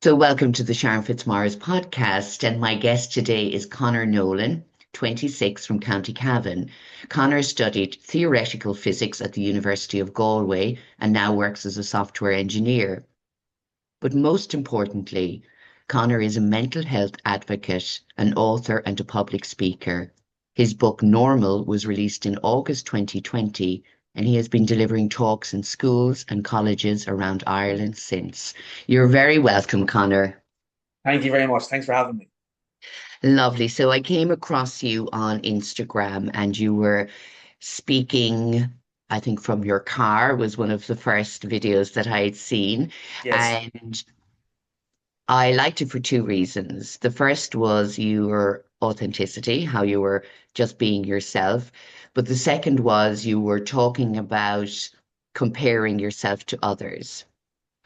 So, welcome to the Sharon Fitzmaurice podcast. And my guest today is Conor Nolan, 26 from County Cavan. Conor studied theoretical physics at the University of Galway and now works as a software engineer. But most importantly, Conor is a mental health advocate, an author, and a public speaker. His book Normal was released in August 2020, and he has been delivering talks in schools and colleges around Ireland since. You're very welcome, Conor. Thank you very much. Thanks for having me. Lovely. So I came across you on Instagram and you were speaking, I think from your car was one of the first videos that I had seen. Yes. And I liked it for two reasons. The first was your authenticity, how you were just being yourself. But the second was you were talking about comparing yourself to others.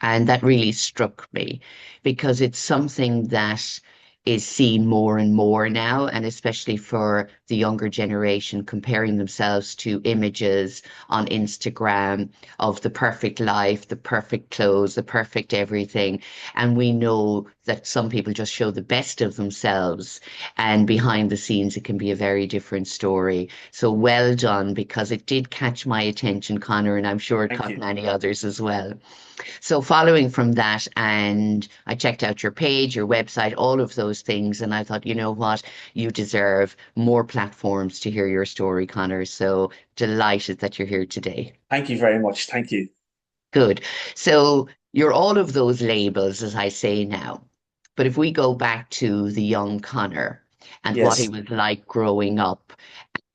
And that really struck me because it's something that is seen more and more now, and especially for the younger generation, comparing themselves to images on Instagram of the perfect life, the perfect clothes, the perfect everything. And we know that some people just show the best of themselves, and behind the scenes, it can be a very different story. So well done, because it did catch my attention, Conor, and I'm sure it Thank caught you. many others as well. So following from that, and I checked out your page, your website, all of those things, and I thought, you know what, you deserve more platforms to hear your story, Conor. So delighted that you're here today. Thank you very much. Thank you. Good. So you're all of those labels, as I say now. But if we go back to the young Conor and what he Yes. was like growing up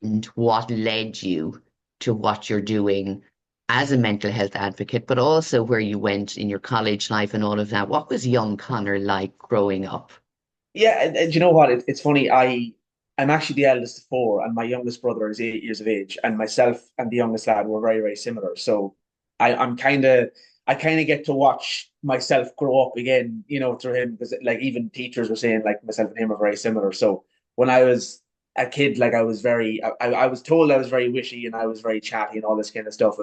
and what led you to what you're doing as a mental health advocate, but also where you went in your college life and all of that. What was young Connor like growing up? Yeah, and you know what? It's funny. I'm actually the eldest of four, and my youngest brother is 8 years of age, and myself and the youngest lad were very, very similar. So I'm I kind of get to watch myself grow up again, through him because like even teachers were saying like myself and him are very similar. So when I was a kid, like I was told I was very wishy and I was very chatty and all this kind of stuff,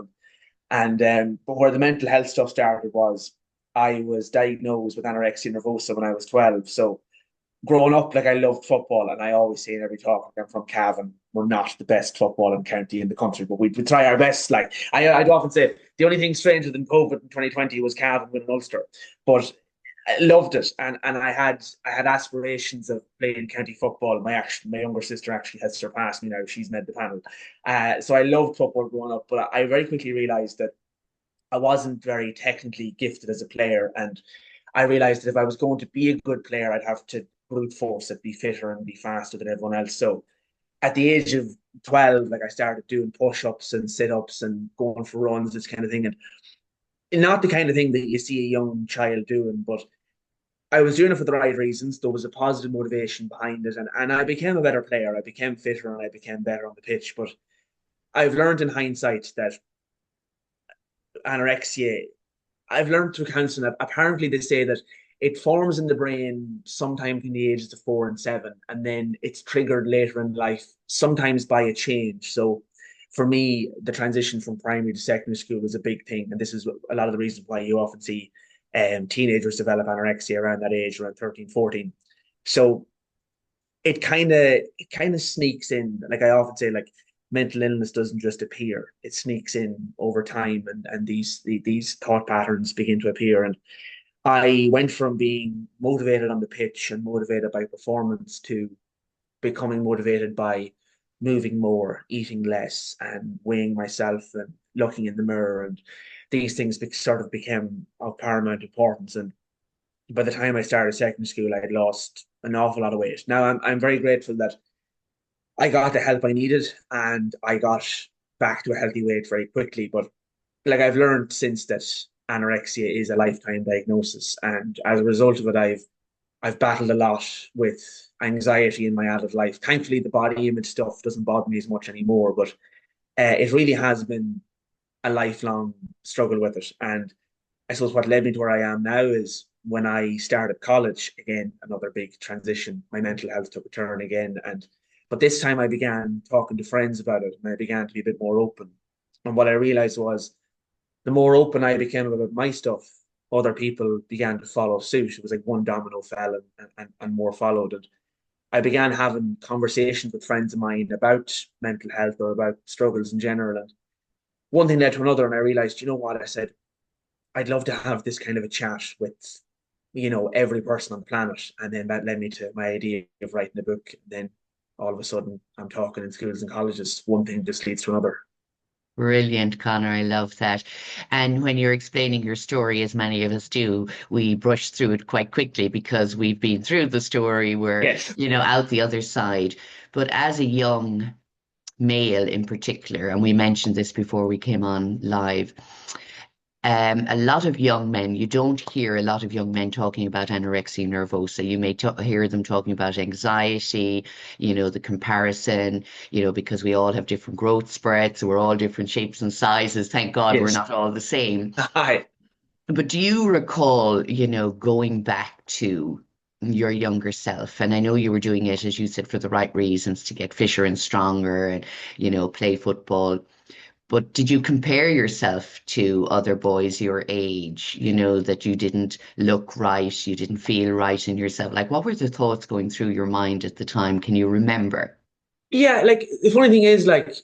and but where the mental health stuff started was I was diagnosed with anorexia nervosa when I was 12. So growing up, like I loved football, and I always say in every talk, I'm from Cavan. We're not the best footballing county in the country, but we try our best. Like I'd often say, the only thing stranger than COVID in 2020 was Cavan with an Ulster, but I loved it, and I had aspirations of playing county football. My younger sister actually has surpassed me now; she's made the panel. So I loved football growing up, but I very quickly realised that I wasn't very technically gifted as a player, and I realized that if I was going to be a good player, I'd have to brute force it, be fitter and be faster than everyone else. So at the age of 12, like I started doing push-ups and sit-ups and going for runs, this kind of thing. And not the kind of thing that you see a young child doing, but I was doing it for the right reasons. There was a positive motivation behind it, and I became a better player. I became fitter and I became better on the pitch. But I've learned in hindsight that anorexia, I've learned through counseling that apparently they say that it forms in the brain sometime between the ages of 4 and 7, and then it's triggered later in life, sometimes by a change. So for me, the transition from primary to secondary school was a big thing. And this is a lot of the reasons why you often see teenagers develop anorexia around that age, around 13, 14. So it kind of sneaks in. Like I often say, like mental illness doesn't just appear; it sneaks in over time, and these thought patterns begin to appear. And I went from being motivated on the pitch and motivated by performance to becoming motivated by moving more, eating less, and weighing myself and looking in the mirror. And these things sort of became of paramount importance. And by the time I started secondary school, I had lost an awful lot of weight. Now I'm very grateful that I got the help I needed and I got back to a healthy weight very quickly. But like I've learned since that anorexia is a lifetime diagnosis, and as a result of it, I've battled a lot with anxiety in my adult life. Thankfully, the body image stuff doesn't bother me as much anymore, but it really has been a lifelong struggle with it. And I suppose what led me to where I am now is when I started college, again, another big transition. My mental health took a turn again. But this time I began talking to friends about it and I began to be a bit more open. And what I realized was the more open I became about my stuff, other people began to follow suit. It was like one domino fell and more followed. And I began having conversations with friends of mine about mental health or about struggles in general. And one thing led to another, and I realized, you know what? I said, I'd love to have this kind of a chat with, every person on the planet. And then that led me to my idea of writing a book. And then all of a sudden, I'm talking in schools and colleges. One thing just leads to another. Brilliant, Connor. I love that. And when you're explaining your story, as many of us do, we brush through it quite quickly because we've been through the story. We're, Yes. out the other side. But as a young male in particular, and we mentioned this before we came on live, a lot of young men, you don't hear a lot of young men talking about anorexia nervosa. You may hear them talking about anxiety, the comparison, because we all have different growth spurts, we're all different shapes and sizes. Thank God we're Yes. not all the same. Hi. But do you recall, going back to your younger self? And I know you were doing it, as you said, for the right reasons to get fitter and stronger and, play football. But did you compare yourself to other boys your age, that you didn't look right, you didn't feel right in yourself? Like, what were the thoughts going through your mind at the time? Can you remember? Yeah, like the funny thing is, like,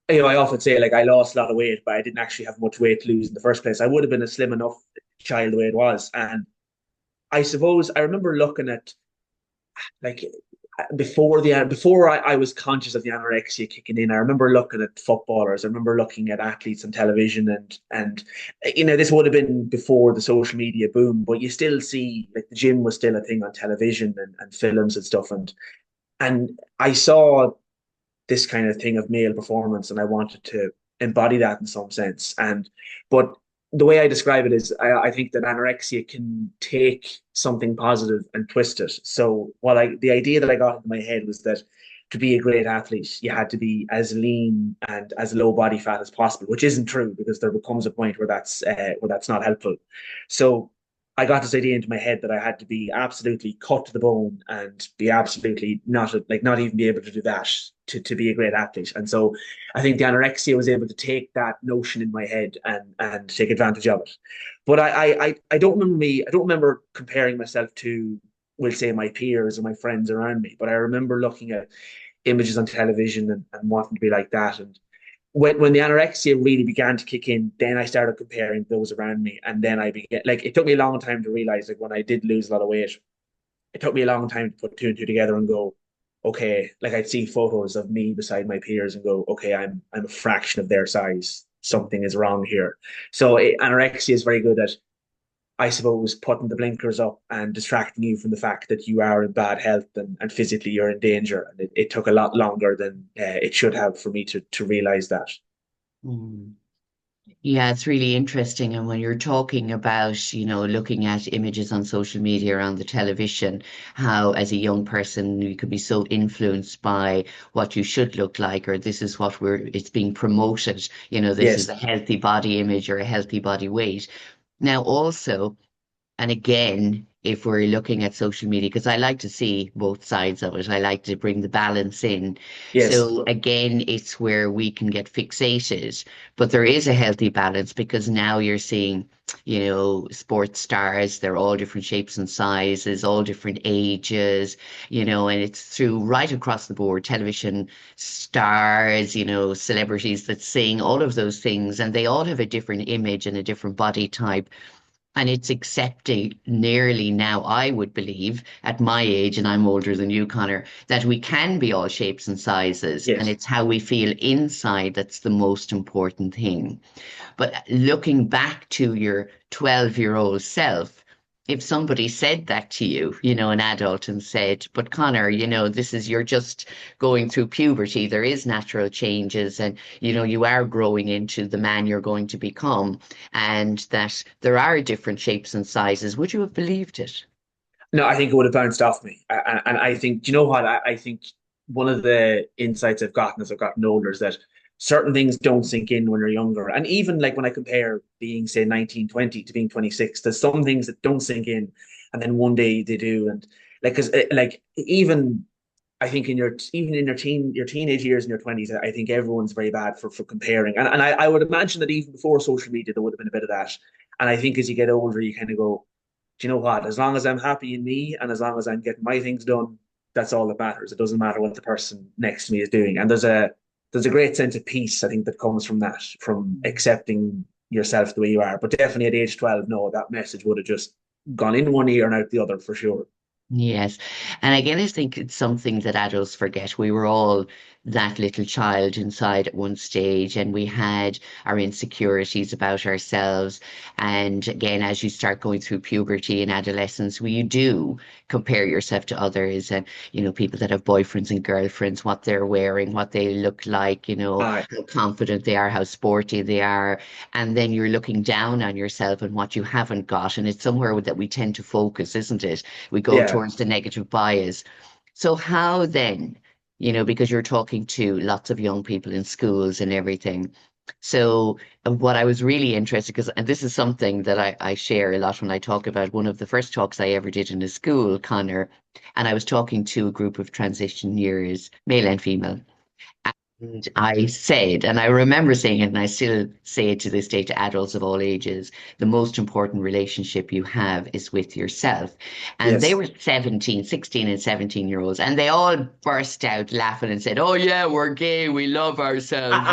I often say, like, I lost a lot of weight, but I didn't actually have much weight to lose in the first place. I would have been a slim enough child the way it was. And I suppose I remember looking at, like, before I was conscious of the anorexia kicking in. I remember looking at footballers. I remember looking at athletes on television, and this would have been before the social media boom, but you still see, like, the gym was still a thing on television and films and stuff. And I saw this kind of thing of male performance, and I wanted to embody that in some sense. But the way I describe it is, I think that anorexia can take something positive and twist it. So the idea that I got into my head was that to be a great athlete, you had to be as lean and as low body fat as possible, which isn't true, because there becomes a point where that's not helpful. So I got this idea into my head that I had to be absolutely cut to the bone and be absolutely not even be able to do that to be a great athlete. And so I think the anorexia was able to take that notion in my head and take advantage of it. But I don't remember I don't remember comparing myself to, we'll say, my peers or my friends around me. But I remember looking at images on television and wanting to be like that. And when the anorexia really began to kick in, then I started comparing those around me. And then I began, like, it took me a long time to realize, like, when I did lose a lot of weight, it took me a long time to put two and two together and go, okay, like, I'd see photos of me beside my peers and go, okay, I'm a fraction of their size. Something is wrong here. So anorexia is very good at, I suppose, putting the blinkers up and distracting you from the fact that you are in bad health and physically you're in danger. And it took a lot longer than it should have for me to realize that. Mm. Yeah, it's really interesting. And when you're talking about, looking at images on social media or on the television, how as a young person you could be so influenced by what you should look like, or this is what it's being promoted, this is Yes, a healthy body image or a healthy body weight. Now, also, and again, if we're looking at social media, because I like to see both sides of it, I like to bring the balance in. yes, So again, it's where we can get fixated, but there is a healthy balance because now you're seeing, sports stars, they're all different shapes and sizes, all different ages, and it's through right across the board, television stars, celebrities that sing, all of those things, and they all have a different image and a different body type. And it's accepting nearly now, I would believe, at my age, and I'm older than you, Connor, that we can be all shapes and sizes, and yes. it's how we feel inside that's the most important thing. But looking back to your 12-year-old self, if somebody said that to you, an adult, and said, but Connor, you're just going through puberty, there is natural changes, and, you are growing into the man you're going to become, and that there are different shapes and sizes, would you have believed it? No, I think it would have bounced off me. And I think, do you know what? I think one of the insights I've gotten as I've gotten older is that certain things don't sink in when you're younger. And even, like, when I compare being, say, 19, 20 to being 26, there's some things that don't sink in. And then one day they do. And, like, because, like, even I think even in your teenage years and your 20s, I think everyone's very bad for comparing. And I would imagine that even before social media, there would have been a bit of that. And I think as you get older, you kind of go, do you know what? As long as I'm happy in me and as long as I'm getting my things done, that's all that matters. It doesn't matter what the person next to me is doing. And there's a great sense of peace, I think, that comes from that, from accepting yourself the way you are. But definitely at age 12, no, that message would have just gone in one ear and out the other for sure. Yes. And again, I think it's something that adults forget. We were all that little child inside at one stage, and we had our insecurities about ourselves. And again, as you start going through puberty and adolescence, well, you do compare yourself to others and, people that have boyfriends and girlfriends, what they're wearing, what they look like, Aye, how confident they are, how sporty they are. And then you're looking down on yourself and what you haven't got. And it's somewhere that we tend to focus, isn't it? We go yeah, towards the negative bias. So how then, because you're talking to lots of young people in schools and everything. So what I was really interested, because and this is something that I share a lot when I talk about one of the first talks I ever did in a school, Connor, and I was talking to a group of transition years, male and female. And I said, and I remember saying it, and I still say it to this day to adults of all ages, the most important relationship you have is with yourself. And they yes. were 17, 16, and 17-year-olds, and they all burst out laughing and said, "Oh, yeah, we're gay. We love ourselves."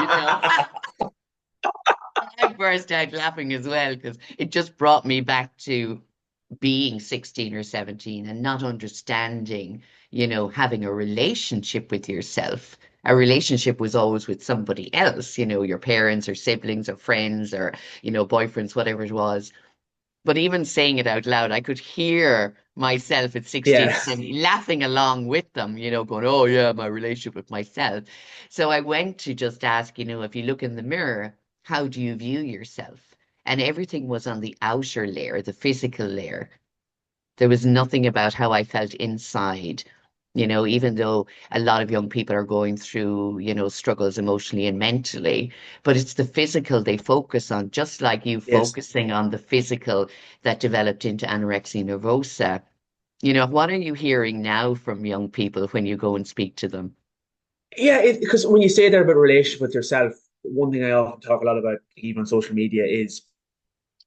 I burst out laughing as well because it just brought me back to being 16 or 17 and not understanding, having a relationship with yourself. A relationship was always with somebody else, your parents or siblings or friends or, boyfriends, whatever it was. But even saying it out loud, I could hear myself at 16 or Yeah. 17 laughing along with them, going, "Oh, yeah, my relationship with myself." So I went to just ask, if you look in the mirror, how do you view yourself? And everything was on the outer layer, the physical layer. There was nothing about how I felt inside. Even though a lot of young people are going through, struggles emotionally and mentally, but it's the physical they focus on, just like you Yes. focusing on the physical that developed into anorexia nervosa. What are you hearing now from young people when you go and speak to them? Yeah, because when you say there about relationship with yourself, one thing I often talk a lot about, even on social media, is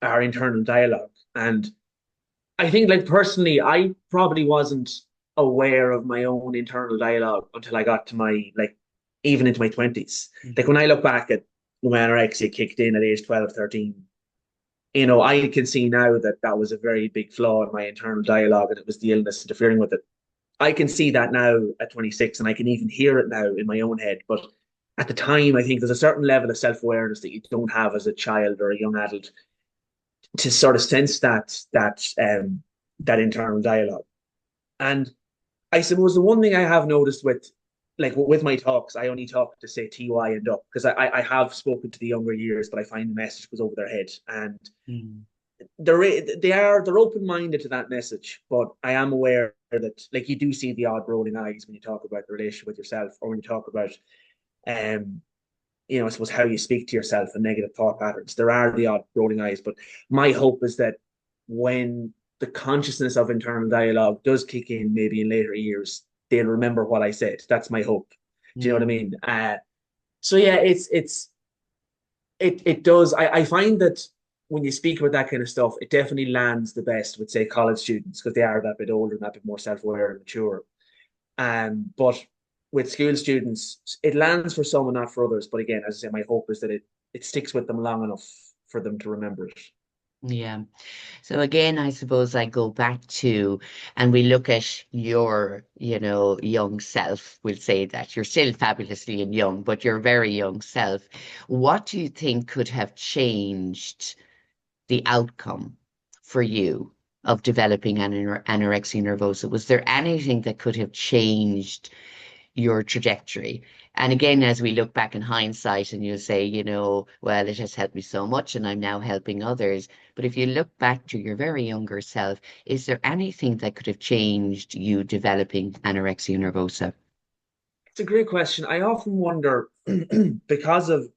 our internal dialogue. And I think, like, personally, I probably wasn't aware of my own internal dialogue until I got to like, even into my 20s. Like, when I look back at when anorexia kicked in at age 12, 13, I can see now that that was a very big flaw in my internal dialogue and it was the illness interfering with it. I can see that now at 26 and I can even hear it now in my own head. But at the time, I think there's a certain level of self awareness that you don't have as a child or a young adult to sort of sense that internal dialogue. And I suppose the one thing I have noticed with with my talks, I only talk to say TY and up because I have spoken to the younger years, but I find the message goes over their head. And Mm. they're open minded to that message, but I am aware that like you do see the odd rolling eyes when you talk about the relationship with yourself or when you talk about um I suppose how you speak to yourself and negative thought patterns. There are the odd rolling eyes, but my hope is that when the consciousness of internal dialogue does kick in, maybe in later years, they'll remember what I said. That's my hope. Do you know what I Mm. mean? So yeah, it does. I find that when you speak about that kind of stuff, it definitely lands the best with say college students because they are that bit older and that bit more self-aware and mature. But with school students, it lands for some and not for others. But again, as I say, my hope is that it sticks with them long enough for them to remember it. Yeah. So again, I suppose I go back to, and we look at your, young self. We'll say that you're still fabulously young, but your very young self. What do you think could have changed the outcome for you of developing anorexia nervosa? Was there anything that could have changed your trajectory? And again, as we look back in hindsight and you say, well, it has helped me so much and I'm now helping others. But if you look back to your very younger self, is there anything that could have changed you developing anorexia nervosa? It's a great question. I often wonder because of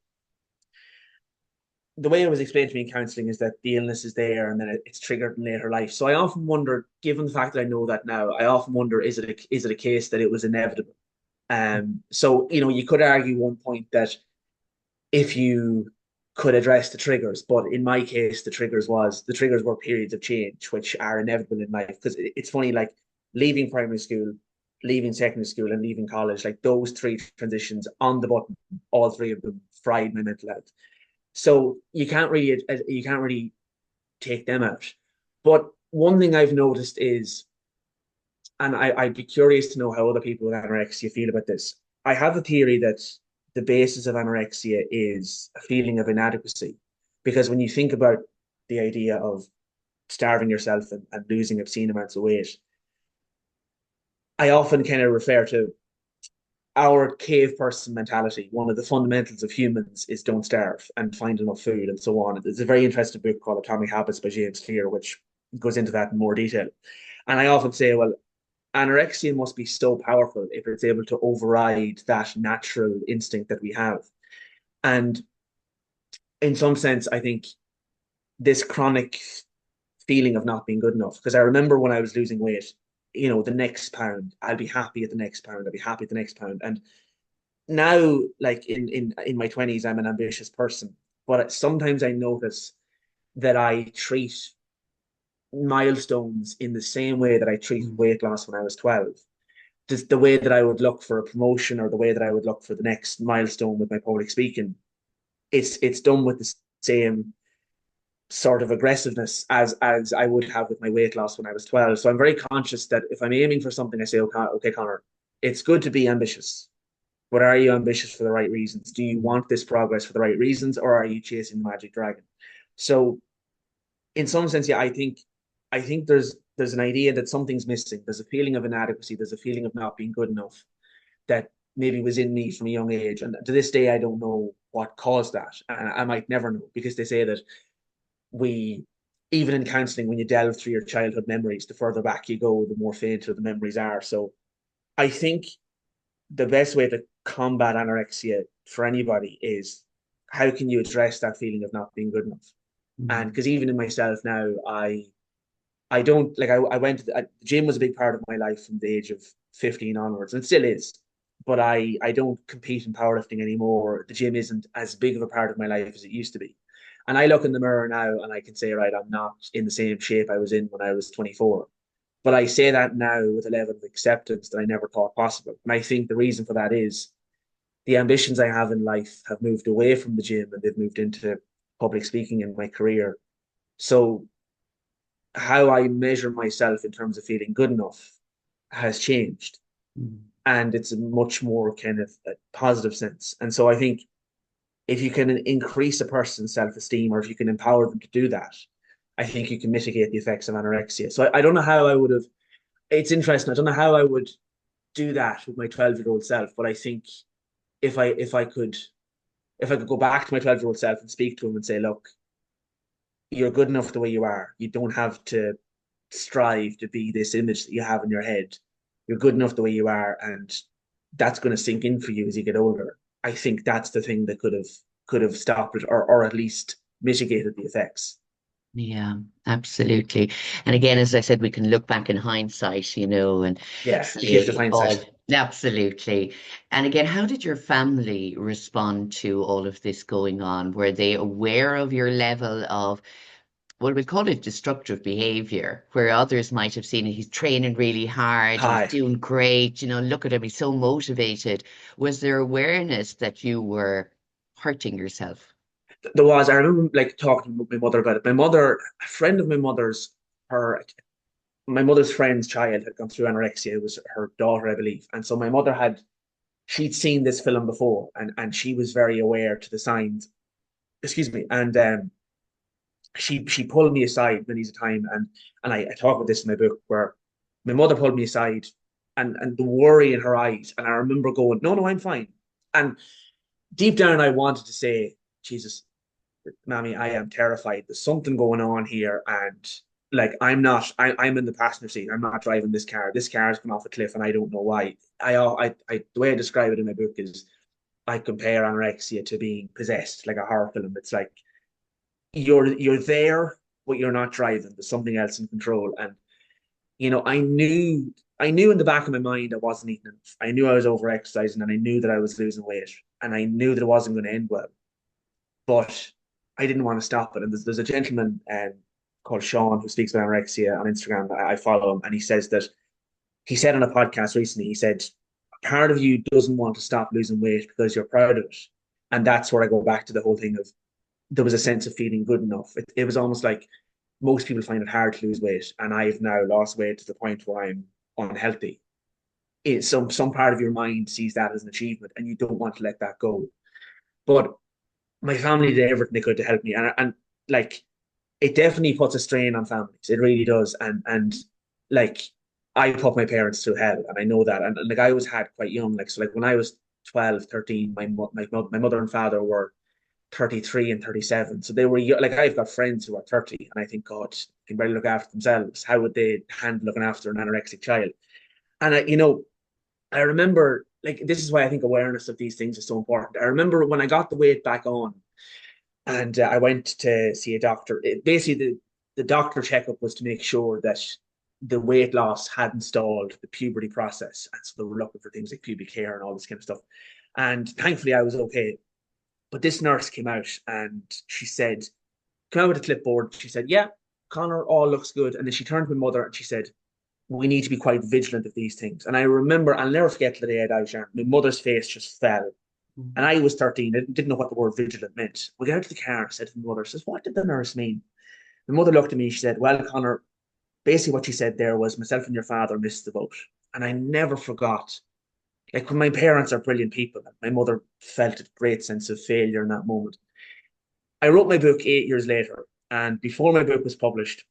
the way it was explained to me in counselling is that the illness is there and then it's triggered in later life. So I often wonder, given the fact that I know that now, I often wonder is it a case that it was inevitable? So you could argue one point that if you could address the triggers. But in my case, the triggers were periods of change, which are inevitable in life. Because it's funny, like leaving primary school, leaving secondary school, and leaving college, like those three transitions on the button, all three of them fried my mental health. So you can't really take them out. But one thing I've noticed is, and I'd be curious to know how other people with anorexia feel about this. I have a theory that the basis of anorexia is a feeling of inadequacy. Because when you think about the idea of starving yourself and losing obscene amounts of weight, I often kind of refer to our cave person mentality. One of the fundamentals of humans is don't starve and find enough food and so on. There's a very interesting book called Atomic Habits by James Clear, which goes into that in more detail. And I often say, well, anorexia must be so powerful if it's able to override that natural instinct that we have. And in some sense, I think this chronic feeling of not being good enough, because I remember when I was losing weight, the next pound, I'll be happy at the next pound, I'll be happy at the next pound. And now, like in my 20s, I'm an ambitious person, but sometimes I notice that I treat milestones in the same way that I treated weight loss when I was 12. Just the way that I would look for a promotion or the way that I would look for the next milestone with my public speaking, it's done with the same sort of aggressiveness as I would have with my weight loss when I was 12. So I'm very conscious that if I'm aiming for something, I say, okay, Conor, it's good to be ambitious, but are you ambitious for the right reasons? Do you want this progress for the right reasons, or are you chasing the magic dragon? So in some sense, yeah, I think there's an idea that something's missing. There's a feeling of inadequacy. There's a feeling of not being good enough that maybe was in me from a young age. And to this day, I don't know what caused that. And I might never know, because they say that we, even in counselling, when you delve through your childhood memories, the further back you go, the more fainter the memories are. So I think the best way to combat anorexia for anybody is, how can you address that feeling of not being good enough? And Mm. because even in myself now, I don't like I went to the gym was a big part of my life from the age of 15 onwards, and still is. But I don't compete in powerlifting anymore. The gym isn't as big of a part of my life as it used to be. And I look in the mirror now and I can say, right, I'm not in the same shape I was in when I was 24. But I say that now with a level of acceptance that I never thought possible. And I think the reason for that is the ambitions I have in life have moved away from the gym and they've moved into public speaking in my career. So how I measure myself in terms of feeling good enough has changed. Mm. And it's a much more kind of a positive sense. And so I think if you can increase a person's self-esteem, or if you can empower them to do that, I think you can mitigate the effects of anorexia. So I don't know how I would have, it's interesting. I don't know how I would do that with my 12-year-old self, but I think if I if I could if I could go back to my 12-year-old self and speak to him and say, look, you're good enough the way you are. You don't have to strive to be this image that you have in your head. You're good enough the way you are, and that's going to sink in for you as you get older. I think that's the thing that could have stopped it, or at least mitigated the effects. Yeah, absolutely. And again, as I said, we can look back in hindsight, and Yeah, a gift of say, oh, hindsight. absolutely. And again, how did your family respond to all of this going on? Were they aware of your level of, well, we call it destructive behavior, where others might have seen it, he's training really hard, he's Hi. doing great, look at him, he's so motivated. Was there awareness that you were hurting yourself? There was, I remember like talking with my mother about it. A friend of my mother's, her my mother's friend's child had gone through anorexia. It was her daughter, I believe. And so my mother she'd seen this film before, and she was very aware to the signs. Excuse me. And she pulled me aside many a time, and I talk about this in my book, where my mother pulled me aside, and the worry in her eyes, and I remember going, no, no, I'm fine. And deep down, I wanted to say, Jesus, Mammy, I am terrified. There's something going on here, and like I'm in the passenger seat. I'm not driving this car. This car has come off a cliff, and I don't know why. The way I describe it in my book is, I compare anorexia to being possessed, like a horror film. It's like you're there, but you're not driving. There's something else in control. And I knew in the back of my mind I wasn't eating enough. I knew I was overexercising, and I knew that I was losing weight, and I knew that it wasn't going to end well. But I didn't want to stop it. And there's a gentleman called Sean who speaks about anorexia on Instagram. I follow him, and he says that he said on a podcast recently, he said, part of you doesn't want to stop losing weight because you're proud of it. And that's where I go back to the whole thing of there was a sense of feeling good enough. It was almost like most people find it hard to lose weight, and I've now lost weight to the point where I'm unhealthy. Some part of your mind sees that as an achievement, and you don't want to let that go. But my family did everything they could to help me, and like it definitely puts a strain on families. It really does, and like I put my parents through hell, and I know that. And like I was had quite young, like so, like when I was 12, 13, my mother and father were 33 and 37. So they were like, I've got friends who are 30, and I think, God, they can barely look after themselves. How would they handle looking after an anorexic child? And I remember, like, this is why I think awareness of these things is so important. I remember when I got the weight back on, and I went to see a doctor. Basically, the doctor checkup was to make sure that the weight loss hadn't stalled the puberty process. And so they were looking for things like pubic hair and all this kind of stuff. And thankfully, I was okay. But this nurse came out and she said, come out with a clipboard. She said, yeah, Connor, all looks good. And then she turned to my mother and she said, we need to be quite vigilant of these things. And I remember, I'll never forget the day I died, Sharon. My mother's face just fell. And I was 13. I didn't know what the word vigilant meant. We got out to the car, said to my mother, says, what did the nurse mean? My mother looked at me, she said, well, Connor, basically what she said there was myself and your father missed the boat. And I never forgot. Like when my parents are brilliant people, my mother felt a great sense of failure in that moment. I wrote my book 8 years later, and before my book was published,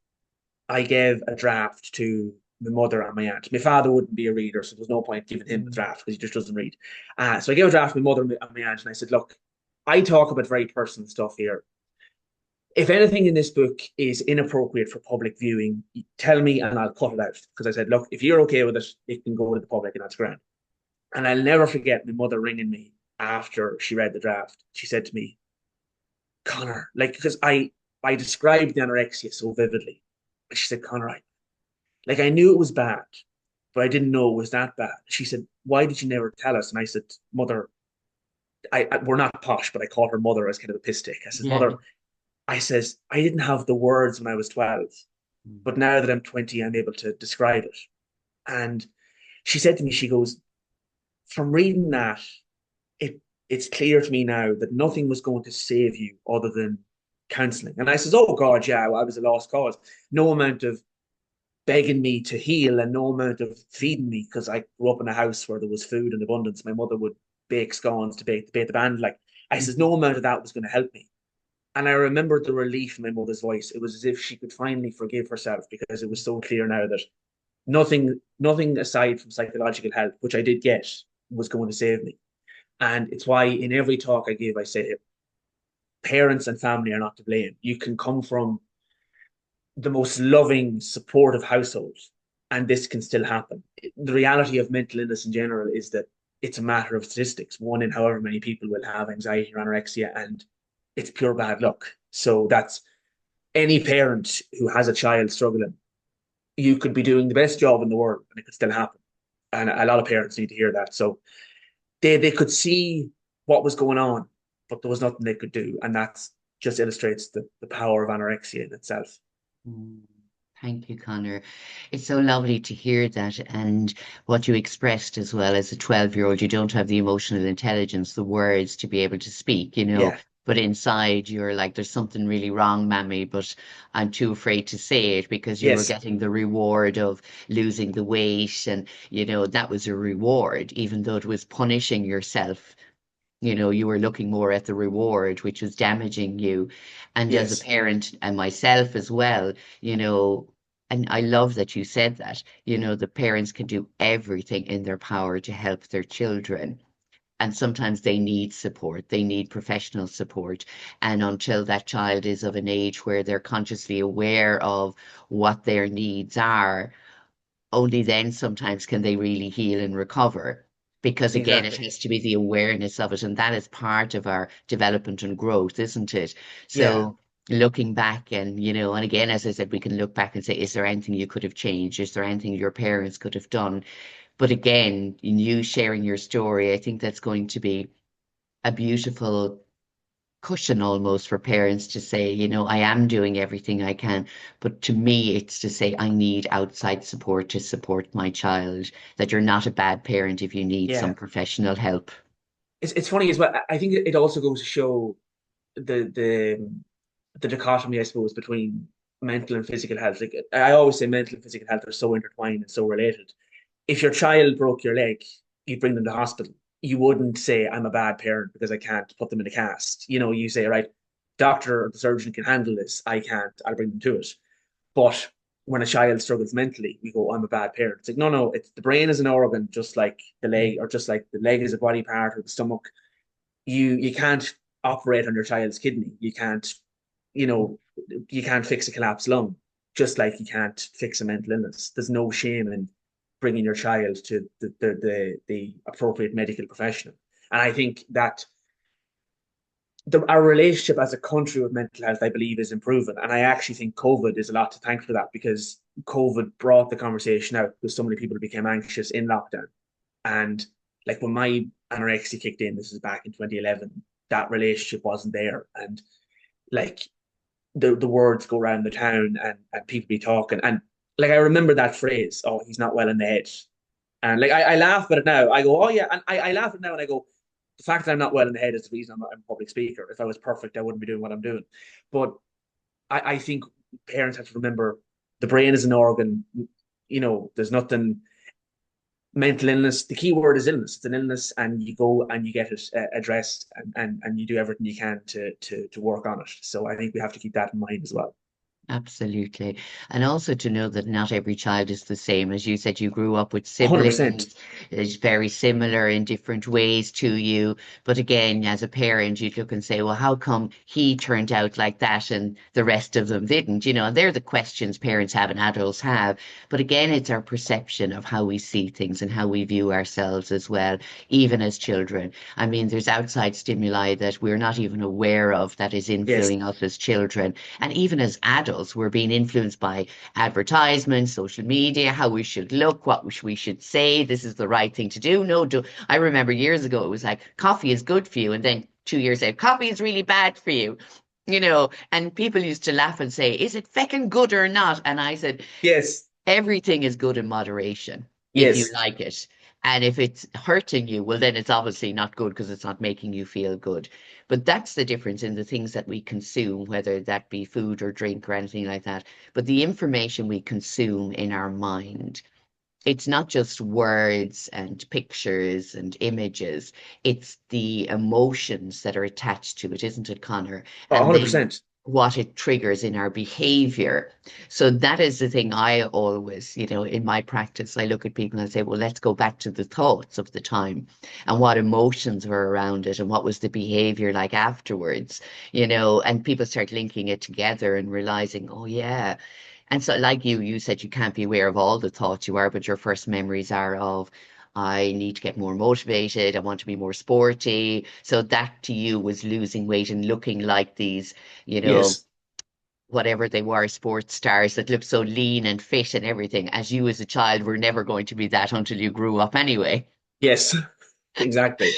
I gave a draft to my mother and my aunt. My father wouldn't be a reader, so there's no point giving him the draft because he just doesn't read. So I gave a draft to my mother and my aunt, and I said, look, I talk about very personal stuff here. If anything in this book is inappropriate for public viewing, tell me and I'll cut it out. Because I said, look, if you're okay with it, it can go to the public and that's grand. And I'll never forget my mother ringing me after she read the draft. She said to me, Connor, like, because I described the anorexia so vividly. And she said, Connor, I knew it was bad, but I didn't know it was that bad. She said, why did you never tell us? And I said, Mother, we're not posh, but I call her mother as kind of a piss stick. I said, Yeah. Mother, I says, I didn't have the words when I was 12, but now that I'm 20, I'm able to describe it. And she said to me, she goes, from reading that, it it's clear to me now that nothing was going to save you other than counselling. And I says, oh God, yeah, well, I was a lost cause. No amount of begging me to heal and no amount of feeding me because I grew up in a house where there was food in abundance. My mother would bake scones to bake the band. Like I says, no amount of that was going to help me. And I remembered the relief in my mother's voice. It was as if she could finally forgive herself because it was so clear now that nothing aside from psychological help, which I did get, was going to save me. And it's why in every talk I give, I say parents and family are not to blame. You can come from the most loving, supportive household, and this can still happen. The reality of mental illness in general is that it's a matter of statistics. One in however many people will have anxiety or anorexia, and it's pure bad luck. So that's any parent who has a child struggling. You could be doing the best job in the world, and it could still happen. And a lot of parents need to hear that. So they could see what was going on, but there was nothing they could do, and that's just illustrates the power of anorexia in itself. Mm. Thank you, Connor. It's so lovely to hear that and what you expressed as well as a 12-year-old. You don't have the emotional intelligence, the words to be able to speak, Yeah. but inside you're like, there's something really wrong, mammy, but I'm too afraid to say it because you were Yes. getting the reward of losing the weight. And, that was a reward, even though it was punishing yourself. You were looking more at the reward, which was damaging you. And as a Yes. parent and myself as well, you know, and I love that you said that, the parents can do everything in their power to help their children. And sometimes they need support, they need professional support. And until that child is of an age where they're consciously aware of what their needs are, only then sometimes can they really heal and recover. Because again, it Exactly. has to be the awareness of it, and that is part of our development and growth, isn't it? Yeah. So looking back and again, as I said, we can look back and say, is there anything you could have changed? Is there anything your parents could have done? But again, in you sharing your story, I think that's going to be a beautiful cushion almost for parents to say, I am doing everything I can. But to me, it's to say I need outside support to support my child, that you're not a bad parent if you need some Yeah. professional help. It's funny as well. I think it also goes to show the the the dichotomy, I suppose, between mental and physical health. Like I always say, mental and physical health are so intertwined and so related. If your child broke your leg, you'd bring them to hospital. You wouldn't say, I'm a bad parent because I can't put them in a cast. You say, right, doctor or the surgeon can handle this. I can't. I'll bring them to it. But when a child struggles mentally, we go, I'm a bad parent. It's like, no, no, it's the brain is an organ, just like the leg, or just like the leg is a body part or the stomach. You can't operate on your child's kidney. You know, you can't fix a collapsed lung, just like you can't fix a mental illness. There's no shame in bringing your child to the appropriate medical professional. And I think that our relationship as a country with mental health, I believe, is improving. And I actually think COVID is a lot to thank for that, because COVID brought the conversation out because so many people became anxious in lockdown. And like when my anorexia kicked in, this is back in 2011, that relationship wasn't there. And like the words go around the town, and people be talking. And like I remember that phrase, oh, he's not well in the head. And like I laugh at it now. I go, oh yeah. And I laugh at it now and I go, the fact that I'm not well in the head is the reason I'm a public speaker. If I was perfect, I wouldn't be doing what I'm doing. But I think parents have to remember the brain is an organ. There's nothing mental illness. The key word is illness. It's an illness, and you go and you get it addressed, and you do everything you can to work on it. So I think we have to keep that in mind as well. Absolutely. And also to know that not every child is the same. As you said, you grew up with 100%. siblings, it's very similar in different ways to you. But again, as a parent, you'd look and say, well, how come he turned out like that and the rest of them didn't? And they're the questions parents have and adults have. But again, it's our perception of how we see things and how we view ourselves as well, even as children. I mean, there's outside stimuli that we're not even aware of that is Yes. influencing us as children. And even as adults, we're being influenced by advertisements, social media, how we should look, what we should say. This is the right thing to do. No, do. I remember years ago, it was like, coffee is good for you. And then 2 years later, coffee is really bad for you. And people used to laugh and say, is it feckin' good or not? And I said, Yes. everything is good in moderation if you Yes. like it. And if it's hurting you, well, then it's obviously not good because it's not making you feel good. But that's the difference in the things that we consume, whether that be food or drink or anything like that. But the information we consume in our mind, it's not just words and pictures and images, it's the emotions that are attached to it, isn't it, Connor? And then 100%. what it triggers in our behavior. So that is the thing I always, in my practice, I look at people and I say, well, let's go back to the thoughts of the time and what emotions were around it and what was the behavior like afterwards, and people start linking it together and realizing, oh, yeah. And so, like you said you can't be aware of all the thoughts you are, but your first memories are of, I need to get more motivated. I want to be more sporty. So that to you was losing weight and looking like these, you know, Yes. whatever they were, sports stars that looked so lean and fit and everything. As you as a child were never going to be that until you grew up anyway. Yes. Exactly.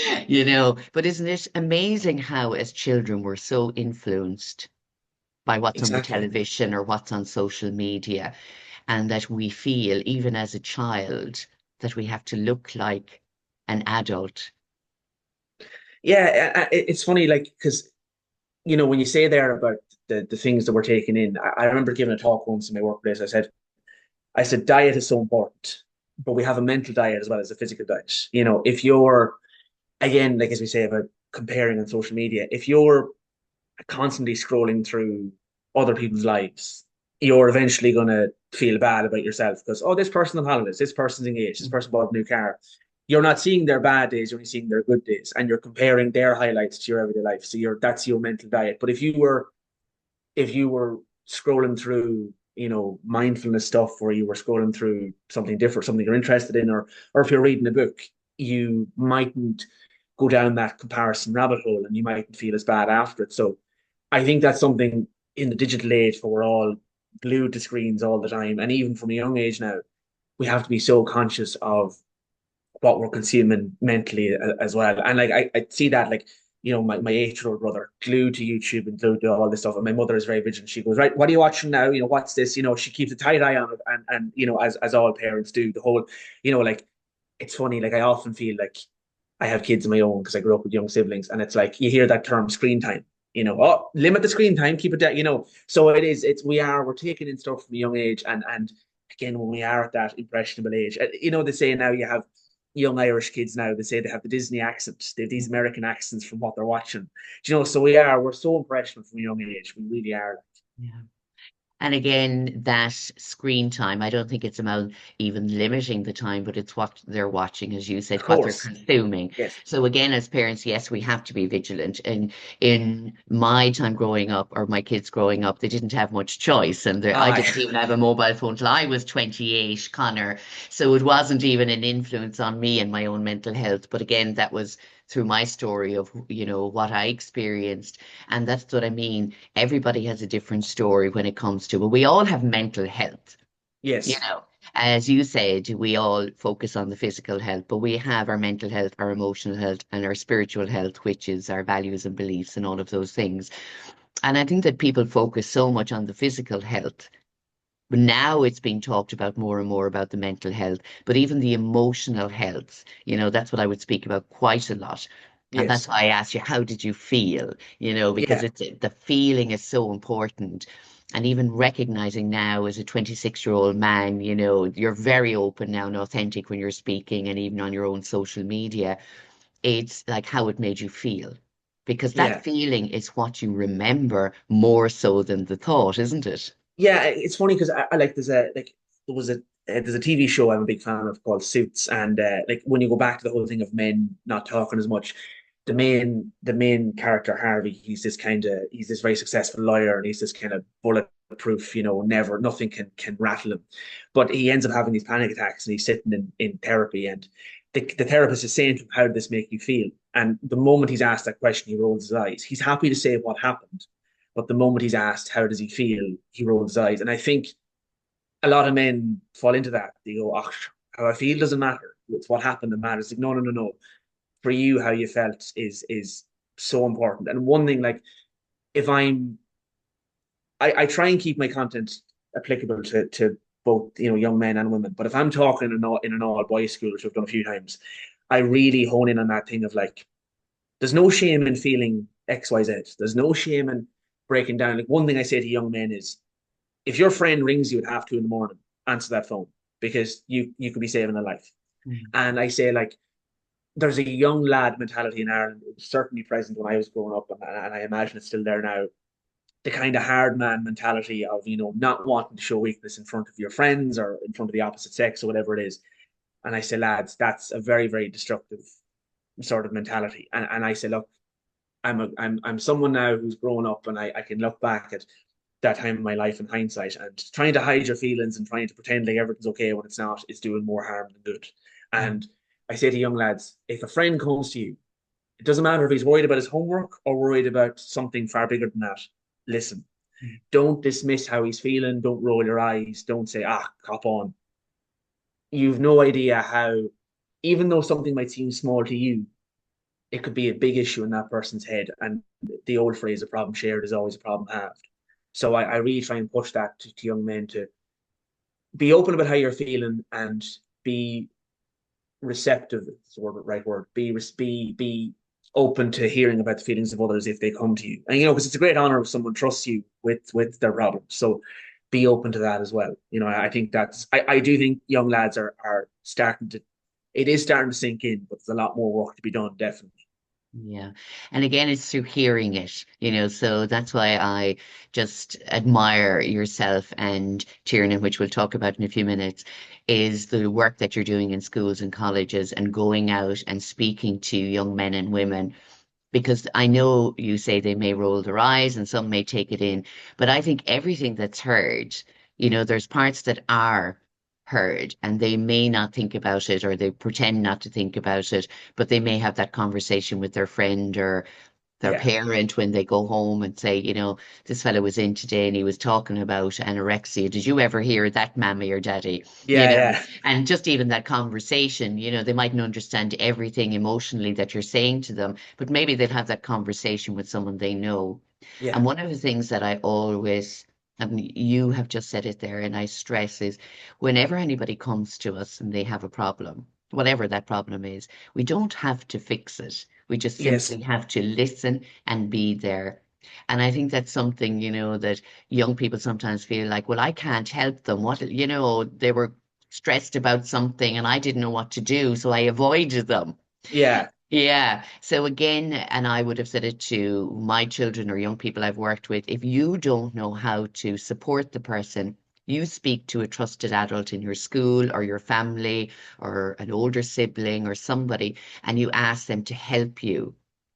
But isn't it amazing how as children we're so influenced by what's on the Exactly. television or what's on social media, and that we feel, even as a child, that we have to look like an adult. Yeah, it's funny, like, because when you say there about the things that we're taking in, I remember giving a talk once in my workplace. I said diet is so important, but we have a mental diet as well as a physical diet. If you're, again, like as we say about comparing on social media, if you're constantly scrolling through other people's lives, you're eventually going to feel bad about yourself because, oh, this person on holidays, this person's engaged, this person bought a new car. You're not seeing their bad days, you're only seeing their good days, and you're comparing their highlights to your everyday life. So that's your mental diet. But if you were scrolling through, mindfulness stuff, where you were scrolling through something different, something you're interested in, or if you're reading a book, you mightn't go down that comparison rabbit hole, and you mightn't feel as bad after it. So I think that's something in the digital age where we're all glued to screens all the time. And even from a young age now, we have to be so conscious of what we're consuming mentally as well. And like I see that, like, my 8-year-old brother glued to YouTube and glued to all this stuff. And my mother is very vigilant. She goes, right, what are you watching now? What's this? She keeps a tight eye on it. And as all parents do, the whole, like, it's funny. Like, I often feel like I have kids of my own because I grew up with young siblings. And it's like, you hear that term screen time, oh, limit the screen time, keep it down. So we're taking in stuff from a young age. And again, when we are at that impressionable age, they say now you have young Irish kids now, they say they have the Disney accent. They have these American accents from what they're watching. So we're so impressionable from a young age. We really are. Yeah. And again, that screen time, I don't think it's about even limiting the time, but it's what they're watching, as you said, Of what they're course. consuming. Yes. So again, as parents, yes, we have to be vigilant. And in my time growing up, or my kids growing up, they didn't have much choice. And I Aye. didn't even have a mobile phone till I was 28, Connor. So it wasn't even an influence on me and my own mental health. But again, that was through my story of, what I experienced. And that's what I mean. Everybody has a different story when it comes to, but we all have mental health, you Yes. know. As you said, we all focus on the physical health, but we have our mental health, our emotional health, and our spiritual health, which is our values and beliefs and all of those things. And I think that people focus so much on the physical health. But now it's being talked about more and more about the mental health, but even the emotional health, that's what I would speak about quite a lot. And that's Yes. why I asked you, how did you feel? Because Yeah. it's the feeling is so important. And even recognizing now as a 26-year-old man, you're very open now and authentic when you're speaking and even on your own social media. It's like how it made you feel. Because that Yeah. feeling is what you remember more so than the thought, isn't it? Yeah. It's funny because I like there's a TV show I'm a big fan of called Suits, and like when you go back to the whole thing of men not talking as much, the main character Harvey, he's this very successful lawyer, and he's this kind of bulletproof, never nothing can rattle him, but he ends up having these panic attacks, and he's sitting in therapy, and the therapist is saying to him, "How did this make you feel?" And the moment he's asked that question, he rolls his eyes. He's happy to say what happened, but the moment he's asked, "How does he feel?" he rolls his eyes, and I think a lot of men fall into that. They go, "Oh, how I feel doesn't matter. It's what happened that matters." Like, no, no, no, no. For you, how you felt is so important. And one thing, like, if I try and keep my content applicable to both young men and women. But if I'm talking in an all boys school, which I've done a few times, I really hone in on that thing of like, there's no shame in feeling X, Y, Z. There's no shame in breaking down. Like, one thing I say to young men is, if your friend rings you at 2:30 in the morning, answer that phone, because you could be saving a life. Mm. And I say, like, there's a young lad mentality in Ireland. It was certainly present when I was growing up, and I imagine it's still there now. The kind of hard man mentality of not wanting to show weakness in front of your friends or in front of the opposite sex or whatever it is. And I say, lads, that's a very, very destructive sort of mentality. And I say, look, I'm someone now who's grown up, and I can look back at that time in my life in hindsight, and trying to hide your feelings and trying to pretend like everything's okay when it's not is doing more harm than good. Mm. And I say to young lads, if a friend comes to you, it doesn't matter if he's worried about his homework or worried about something far bigger than that. Listen, Mm. don't dismiss how he's feeling. Don't roll your eyes. Don't say, cop on. You've no idea how, even though something might seem small to you, it could be a big issue in that person's head. And the old phrase, a problem shared is always a problem halved. So I really try and push that to young men to be open about how you're feeling and be receptive. Is the right word. Be open to hearing about the feelings of others if they come to you. And because it's a great honor if someone trusts you with their problems. So be open to that as well. I think I do think young lads are starting to, it is starting to sink in, but there's a lot more work to be done, definitely. Yeah. And again, it's through hearing it, so that's why I just admire yourself and Tiernan, which we'll talk about in a few minutes, is the work that you're doing in schools and colleges and going out and speaking to young men and women. Because I know you say they may roll their eyes and some may take it in, but I think everything that's heard, there's parts that are heard and they may not think about it or they pretend not to think about it, but they may have that conversation with their friend or their Yeah. parent when they go home and say, this fellow was in today and he was talking about anorexia. Did you ever hear that, mammy or daddy? You Yeah, know, yeah, and just even that conversation, they mightn't understand everything emotionally that you're saying to them, but maybe they'll have that conversation with someone they know. yeah, And one of the things that I always, and you have just said it there, and I stress is whenever anybody comes to us and they have a problem, whatever that problem is, we don't have to fix it. We just yes, simply have to listen and be there. And I think that's something, that young people sometimes feel like, well, I can't help them. They were stressed about something and I didn't know what to do, so I avoided them. yeah, Yeah. So again, and I would have said it to my children or young people I've worked with, if you don't know how to support the person, you speak to a trusted adult in your school or your family or an older sibling or somebody, and you ask them to help you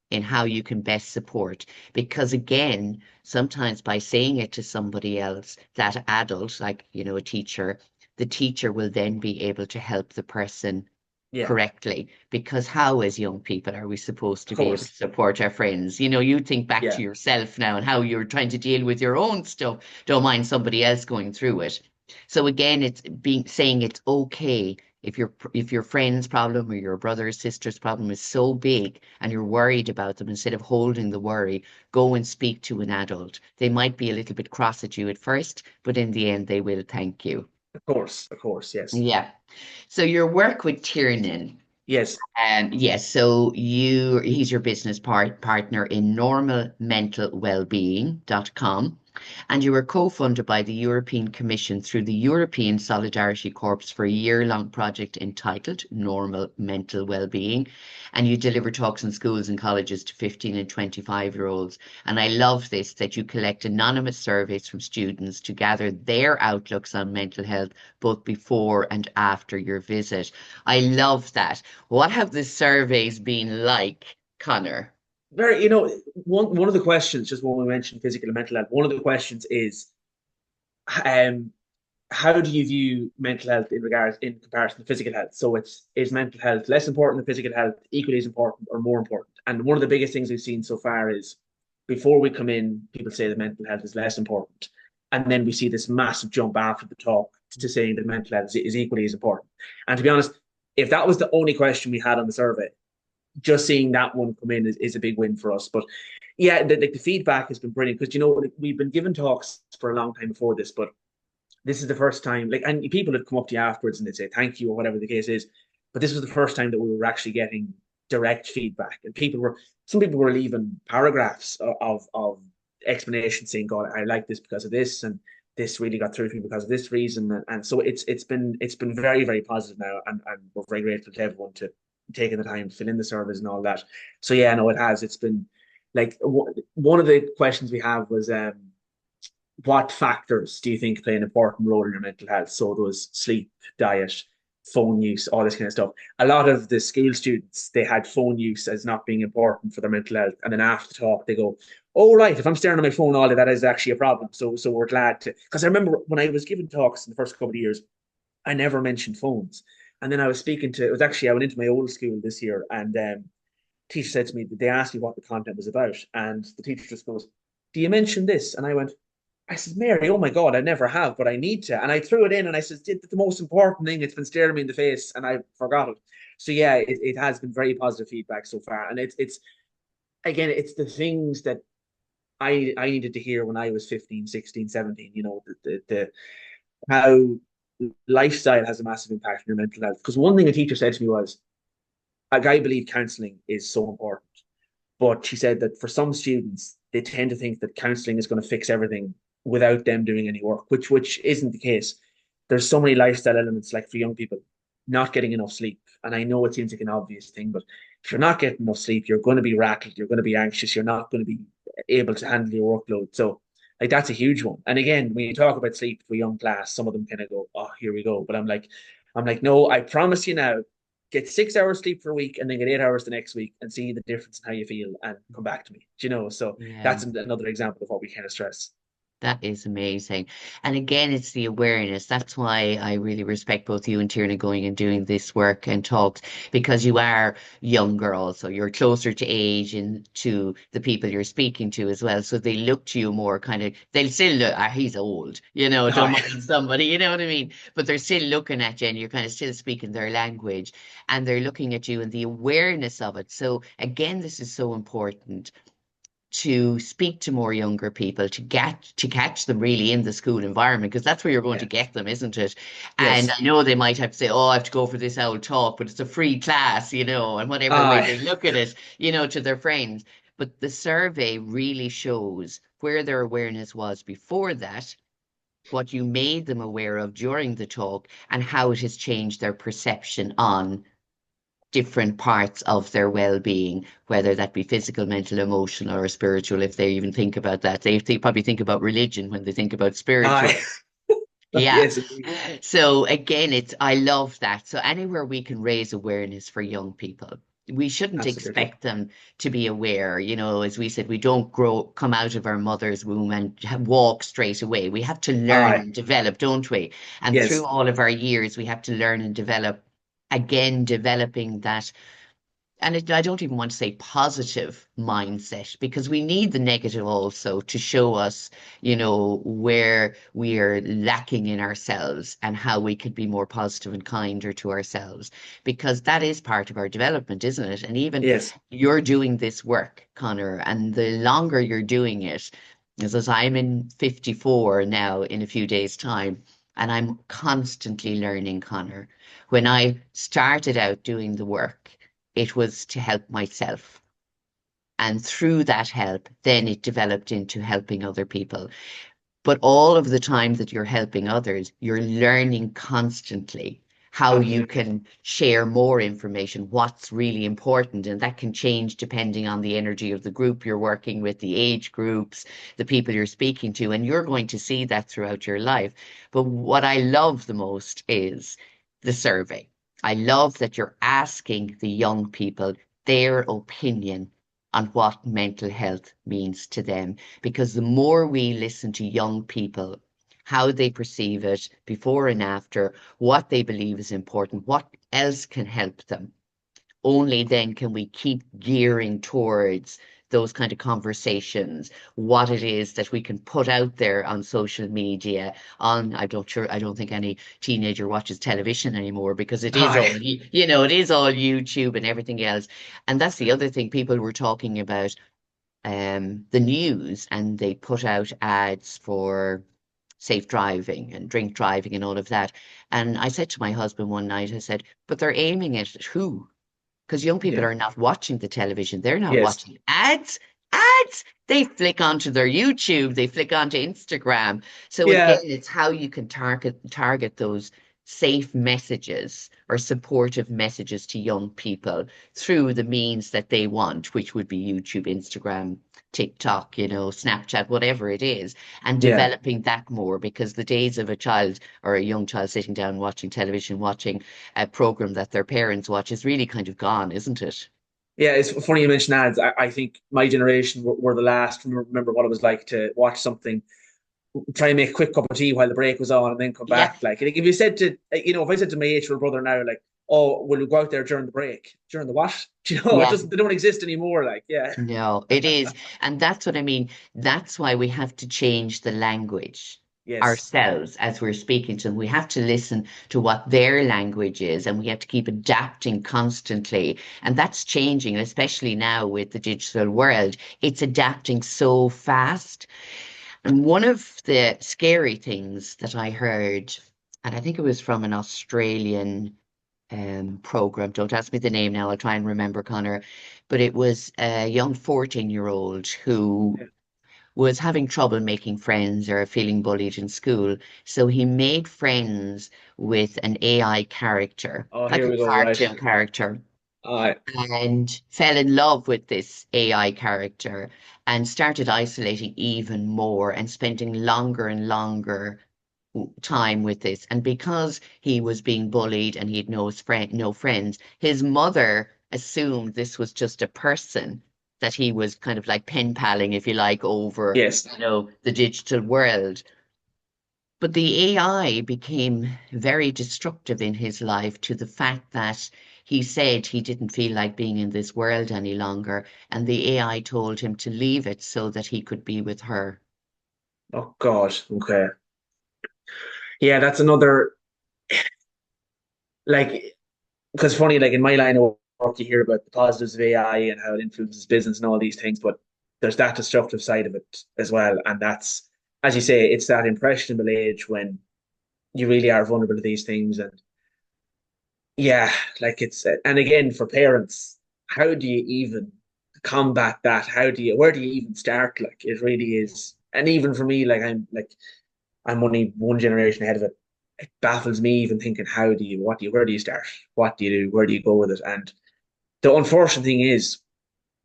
in how you can best support. Because again, sometimes by saying it to somebody else, that adult, like, a teacher, the teacher will then be able to help the person yeah, correctly. Because how, as young people, are we supposed of to be able to course. support our friends? You think back to Yeah, yourself now and how you're trying to deal with your own stuff. Don't mind somebody else going through it. So again, it's being saying it's okay if your friend's problem or your brother or sister's problem is so big and you're worried about them, instead of holding the worry, go and speak to an adult. They might be a little bit cross at you at first, but in the end, they will thank you. of course, yes. Yeah. So your work with Tiernan. Yes, Yes, so he's your business partner in normalmentalwellbeing.com, and you were co-funded by the European Commission through the European Solidarity Corps for a year-long project entitled Normal Mental Wellbeing, and you deliver talks in schools and colleges to 15 and 25-year-olds. And I love this, that you collect anonymous surveys from students to gather their outlooks on mental health both before and after your visit. I love that. What have the surveys been like, Connor? very. One of the questions, just when we mentioned physical and mental health, one of the questions is, um, how do you view mental health in comparison to physical health? So is mental health less important than physical health, equally as important, or more important? And one of the biggest things we've seen so far is before we come in, people say that mental health is less important. And then we see this massive jump after the talk to saying that mental health is equally as important. And to be honest, if that was the only question we had on the survey, just seeing that one come in is a big win for us. But yeah, the feedback has been brilliant because we've been given talks for a long time before this, but this is the first time, like, and people would come up to you afterwards and they'd say thank you or whatever the case is. But this was the first time that we were actually getting direct feedback, and some people were leaving paragraphs of explanation saying, "God, I like this because of this, and this really got through to me because of this reason." And so it's been very very positive now, and we're very grateful to everyone to taking the time to fill in the surveys and all that. So yeah, no, it has. It's been like one of the questions we have was what factors do you think play an important role in your mental health? So those sleep, diet, phone use, all this kind of stuff. A lot of the scale students, they had phone use as not being important for their mental health. And then after the talk, they go, "Oh, right, if I'm staring at my phone all day, that is actually a problem." So we're glad to, because I remember when I was giving talks in the first couple of years, I never mentioned phones. And then I was speaking to, it was actually, I went into my old school this year, and teacher said to me, they asked me what the content was about. And the teacher just goes, "Do you mention this?" And I said, "Mary, oh my God, I never have, but I need to." And I threw it in and I said, "It's the most important thing. It's been staring me in the face and I forgot it." So yeah, it has been very positive feedback so far. And it's again, it's the things that I needed to hear when I was 15, 16, 17, how lifestyle has a massive impact on your mental health. Because one thing a teacher said to me was, like, I believe counseling is so important. But she said that for some students, they tend to think that counseling is going to fix everything without them doing any work, which isn't the case. There's so many lifestyle elements, like for young people, not getting enough sleep. And I know it seems like an obvious thing, but if you're not getting enough sleep, you're going to be rattled, you're going to be anxious, you're not going to be able to handle your workload. So like that's a huge one. And again, when you talk about sleep for young class, some of them kind of go, "Oh, here we go." But I'm like, no, I promise you now, get 6 hours sleep for a week and then get 8 hours the next week and see the difference in how you feel and come back to me. So Yeah. that's another example of what we kind of stress. That is amazing. And again, it's the awareness. That's why I really respect both you and Tierna going and doing this work and talks, because you are young girls, so you're closer to age and to the people you're speaking to as well. So they look to you more kind of, they'll still look, ah, he's old, don't Aye. mind somebody, you know what I mean? But they're still looking at you and you're kind of still speaking their language and they're looking at you and the awareness of it. So again, this is so important to speak to more younger people, to catch them really in the school environment, because that's where you're going to Yeah. get them, isn't it? And Yes. I know they might have to say, "Oh, I have to go for this old talk," but it's a free class, and whatever way Aye. they look at it, to their friends. But the survey really shows where their awareness was before that, what you made them aware of during the talk, and how it has changed their perception on different parts of their well-being, whether that be physical, mental, emotional, or spiritual. If they even think about that, they probably think about religion when they think about spiritual. Aye. Yeah. Yes, indeed. So again, I love that. So anywhere we can raise awareness for young people, we shouldn't Absolutely. expect them to be aware. As we said, we don't come out of our mother's womb and walk straight away. We have to learn Aye. and develop, don't we? And through Yes. all of our years, we have to learn and develop, again, developing that. And I don't even want to say positive mindset, because we need the negative also to show us, where we are lacking in ourselves and how we could be more positive and kinder to ourselves, because that is part of our development, isn't it? And even Yes. you're doing this work, Connor, and the longer you're doing it, as I'm in 54 now in a few days' time, and I'm constantly learning, Connor. When I started out doing the work, it was to help myself. And through that help, then it developed into helping other people. But all of the time that you're helping others, you're learning constantly how you Absolutely. can share more information, what's really important. And that can change depending on the energy of the group you're working with, the age groups, the people you're speaking to. And you're going to see that throughout your life. But what I love the most is the survey. I love that you're asking the young people their opinion on what mental health means to them, because the more we listen to young people, how they perceive it before and after, what they believe is important, what else can help them, only then can we keep gearing towards those kind of conversations, what it is that we can put out there on social media. I don't think any teenager watches television anymore, because it is Aye. all, it is all YouTube and everything else. And that's the other thing people were talking about, the news, and they put out ads for safe driving and drink driving and all of that. And I said to my husband one night, I said, but they're aiming it at who? Because young people Yeah. are not watching the television. They're not Yes. watching ads. Ads. They flick onto their YouTube. They flick onto Instagram. So again, Yeah. it's how you can target those safe messages or supportive messages to young people through the means that they want, which would be YouTube, Instagram, TikTok, Snapchat, whatever it is, and Yeah. developing that more, because the days of a child or a young child sitting down watching television, watching a program that their parents watch is really kind of gone, isn't it? Yeah, it's funny you mention ads. I think my generation were the last to remember what it was like to watch something, try and make a quick cup of tea while the break was on, and then come Yeah, back. Like, if you said to, if I said to my 8-year-old brother now, like, "Oh, will you go out there during the break?" During the what? It yeah. doesn't. They don't exist anymore. Like, yeah, No, it is. And that's what I mean. That's why we have to change the language yes, ourselves as we're speaking to them. We have to listen to what their language is, and we have to keep adapting constantly. And that's changing, especially now with the digital world. It's adapting so fast. And one of the scary things that I heard, and I think it was from an Australian program. Don't ask me the name now. I'll try and remember, Connor. But it was a young 14-year-old who yeah. was having trouble making friends or feeling bullied in school. So he made friends with an AI character, Oh, like here a we go. Right. cartoon character, Uh, and fell in love with this AI character and started isolating even more and spending longer and longer time with this. And because he was being bullied and he had no friends, his mother assumed this was just a person. that he was kind of like pen paling, if you like, over, Yes. the digital world. But the AI became very destructive in his life to the fact that he said he didn't feel like being in this world any longer, and the AI told him to leave it so that he could be with her. Oh God. Okay. Yeah, that's another like because funny, like in my line of work, you hear about the positives of AI and how it influences business and all these things, but there's that destructive side of it as well. And that's, as you say, it's that impressionable age when you really are vulnerable to these things. And yeah, like and again, for parents, how do you even combat that? Where do you even start? Like it really is. And even for me, I'm only one generation ahead of it. It baffles me even thinking, where do you start? What do you do? Where do you go with it? And the unfortunate thing is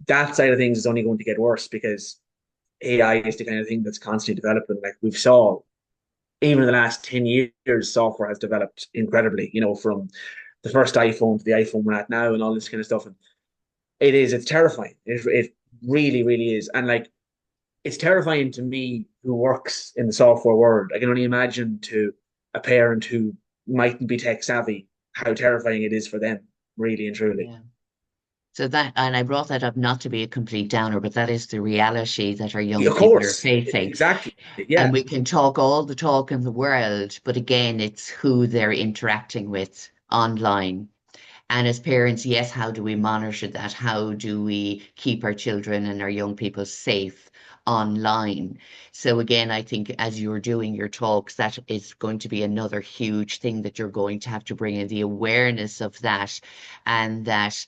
that side of things is only going to get worse because AI is the kind of thing that's constantly developing. Like we've saw, even in the last 10 years, software has developed incredibly, from the first iPhone to the iPhone we're at now and all this kind of stuff. And it's terrifying. It really, really is. And like, it's terrifying to me who works in the software world. I can only imagine to a parent who mightn't be tech savvy how terrifying it is for them, really and truly. Yeah. So that, and I brought that up not to be a complete downer, but that is the reality that our Yeah, young of people are course, facing. exactly. And Yeah, we can talk all the talk in the world, but again, it's who they're interacting with online. And as parents, yes, how do we monitor that? How do we keep our children and our young people safe online? So again, I think as you're doing your talks, that is going to be another huge thing that you're going to have to bring in the awareness of that. And that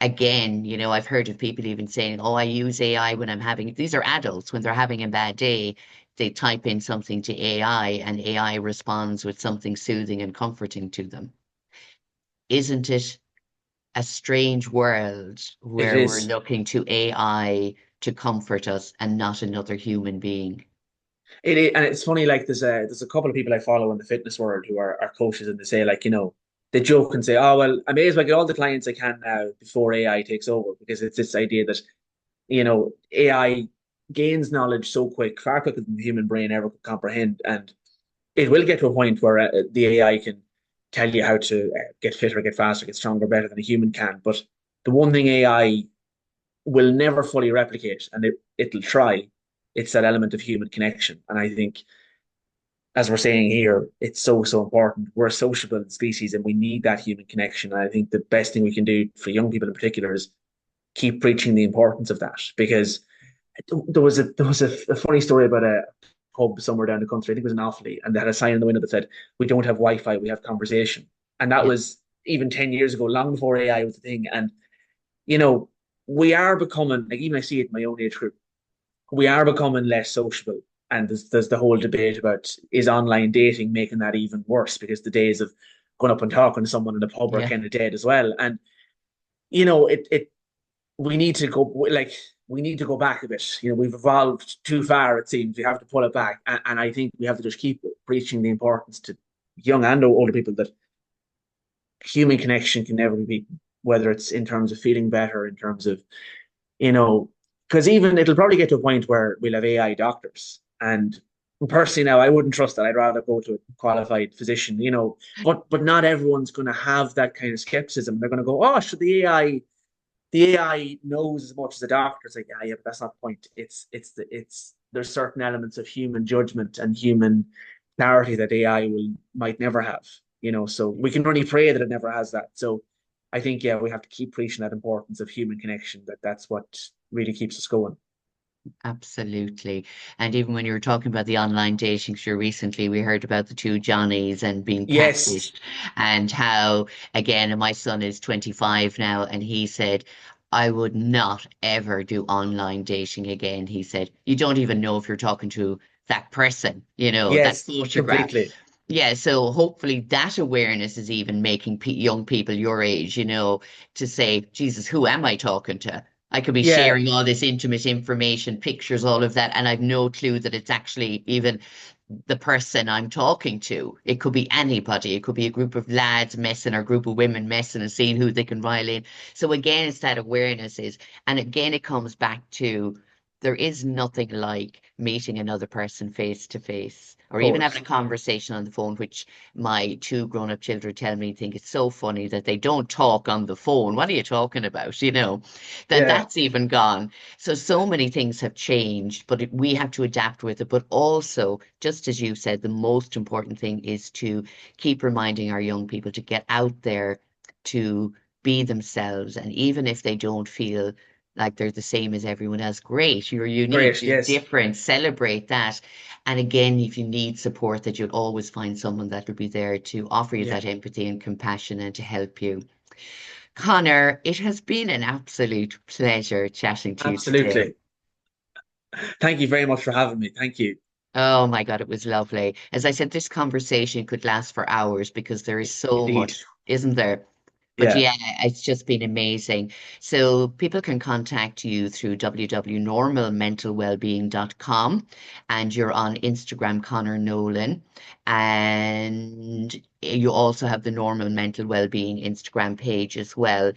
again, I've heard of people even saying, oh, I use AI when I'm having, these are adults, when they're having a bad day, they type in something to AI and AI responds with something soothing and comforting to them. Isn't it a strange world it where we're is. looking to AI to comfort us and not another human being? And it's funny. Like there's a couple of people I follow in the fitness world who are coaches, and they say like they joke and say, "Oh well, I may as well get all the clients I can now before AI takes over," because it's this idea that AI gains knowledge so quick, far quicker than the human brain ever could comprehend, and it will get to a point where the AI can tell you how to get fitter, get faster, get stronger, better than a human can. But the one thing AI will never fully replicate, and it'll try, it's that element of human connection. And I think, as we're saying here, it's so, so important. We're a sociable species and we need that human connection. And I think the best thing we can do for young people in particular is keep preaching the importance of that. Because there was a funny story about a pub somewhere down the country. I think it was in Offaly, and they had a sign in the window that said, "We don't have Wi-Fi, we have conversation." And that Yeah. was even 10 years ago, long before AI was a thing. And you know, we are becoming, like, even I see it in my own age group, we are becoming less sociable. And there's the whole debate about, is online dating making that even worse? Because the days of going up and talking to someone in a pub are Yeah. kind of dead as well. And it we need to go like we need to go back a bit. We've evolved too far, it seems. We have to pull it back. And I think we have to just keep preaching the importance to young and older people that human connection can never be beaten, whether it's in terms of feeling better, in terms of you know, because even it'll probably get to a point where we'll have AI doctors. And personally, now I wouldn't trust that. I'd rather go to a qualified physician, But not everyone's going to have that kind of skepticism. They're going to go, "Oh, should the AI knows as much as the doctor?" It's like, yeah, yeah, but that's not the point. It's there's certain elements of human judgment and human clarity that AI might never have. So we can only pray that it never has that. So I think, yeah, we have to keep preaching that importance of human connection, that's what really keeps us going. Absolutely. And even when you were talking about the online dating, sure, recently we heard about the two Johnnies and being Yes. catfished, and how, again, and my son is 25 now, and he said, I would not ever do online dating again. He said, you don't even know if you're talking to that person, that Yes, photograph. completely. Yeah, so hopefully that awareness is even making young people your age, to say, Jesus, who am I talking to? I could be Yeah. sharing all this intimate information, pictures, all of that, and I've no clue that it's actually even the person I'm talking to. It could be anybody. It could be a group of lads messing or a group of women messing and seeing who they can violate. So again, it's that awareness is, and again, it comes back to there is nothing like meeting another person face to face or even having a course. conversation on the phone, which my two grown-up children tell me think it's so funny that they don't talk on the phone. What are you talking about? That Yeah, that's even gone. So many things have changed, but we have to adapt with it. But also, just as you said, the most important thing is to keep reminding our young people to get out there to be themselves. And even if they don't feel like they're the same as everyone else, great, you're unique, great. you're Yes. different, celebrate that. And again, if you need support, that you'll always find someone that will be there to offer you Yeah, that empathy and compassion and to help you. Connor, it has been an absolute pleasure chatting to you today. absolutely. Thank you very much for having me. Thank you. Oh my God, it was lovely. As I said, this conversation could last for hours because there is so Indeed. much, isn't there? But Yeah. yeah, it's just been amazing. So people can contact you through www.normalmentalwellbeing.com, and you're on Instagram, Conor Nolan. And you also have the Normal Mental Wellbeing Instagram page as well.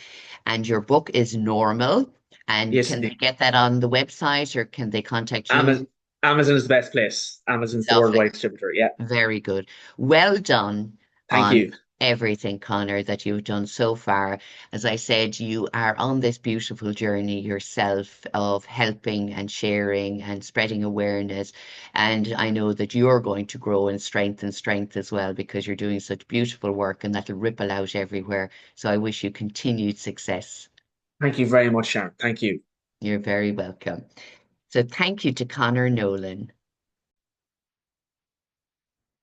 And your book is Normal. And Yes, can they indeed. get that on the website or can they contact you? Amazon, Amazon is the best place. Amazon's the Lovely. worldwide distributor. Yeah. Very good. Well done Thank on you. everything, Connor, that you've done so far. As I said, you are on this beautiful journey yourself of helping and sharing and spreading awareness. And I know that you're going to grow in strength and strength as well because you're doing such beautiful work and that'll ripple out everywhere. So I wish you continued success. Thank you very much, Sharon. Thank you. You're very welcome. So thank you to Connor Nolan.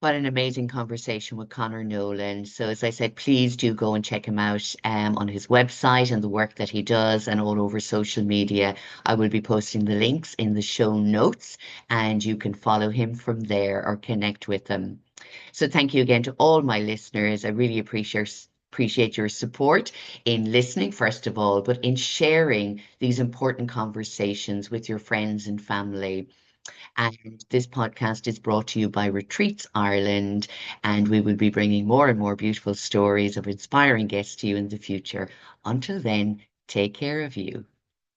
What an amazing conversation with Conor Nolan. So, as I said, please do go and check him out on his website and the work that he does and all over social media. I will be posting the links in the show notes and you can follow him from there or connect with him. So, thank you again to all my listeners. I really appreciate your support in listening, first of all, but in sharing these important conversations with your friends and family. And this podcast is brought to you by Retreats Ireland, and we will be bringing more and more beautiful stories of inspiring guests to you in the future. Until then, take care of you.